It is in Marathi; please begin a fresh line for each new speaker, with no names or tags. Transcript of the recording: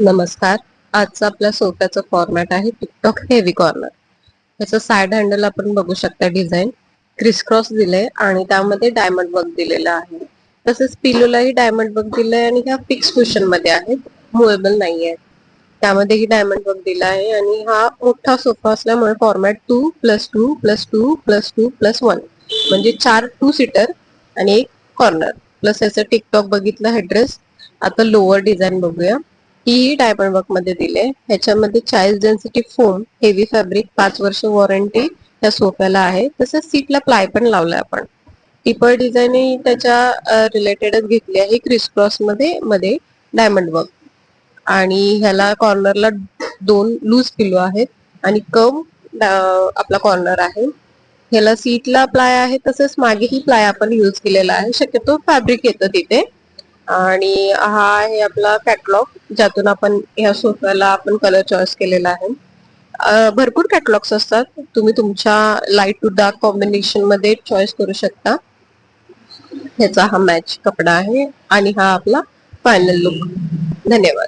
नमस्कार. आजचा आपल्या सोफ्याचा फॉर्मॅट आहे टिकटॉक हेवी कॉर्नर. याचं साइड हँडल आपण बघू शकता. डिझाईन क्रिस क्रॉस दिलंय आणि त्यामध्ये डायमंड वर्क दिलेला आहे. तसेच पिलोलाही डायमंड वर्क दिलंय आणि ह्या फिक्स कुशन मध्ये आहेत, मुवेबल नाहीये. त्यामध्येही डायमंड वर्क दिला आहे आणि हा मोठा सोफा असल्यामुळे फॉर्मॅट 2+2+2+2+1 म्हणजे 4 टू सीटर आणि एक कॉर्नर प्लस याचं टिकटॉक बघितलं हेड्रेस. आता लोअर डिझाईन बघूया. ही डायमंड वर्क मध्ये दिले. ह्याच्यामध्ये 40 डेन्सिटी फोम हेवी फॅब्रिक 5 वर्ष वॉरंटी या सोफ्याला आहे. तसंच सीटला प्लाय पण लावलाय आपण. टिपर डिझाईन ही त्याच्या रिलेटेडच घेतली आहे. क्रिस क्रॉस मध्ये डायमंड वर्क आणि ह्याला कॉर्नरला 2 लूज पिलो आहेत आणि कम आपला कॉर्नर आहे. ह्याला सीटला प्लाय आहे, तसंच मागेही प्लाय आपण यूज केलेला आहे. शक्यतो फॅब्रिक येतं तिथे. आणि हा आहे आपला कॅटलॉग, ज्यातून आपण ह्या सोफ्याला आपण कलर चॉईस केलेला आहे. भरपूर कॅटलॉग्स असतात, तुम्ही तुमच्या लाईट टू डार्क कॉम्बिनेशन मध्ये चॉईस करू शकता. ह्याचा हा मॅच कपडा आहे आणि हा आपला फायनल लुक. धन्यवाद.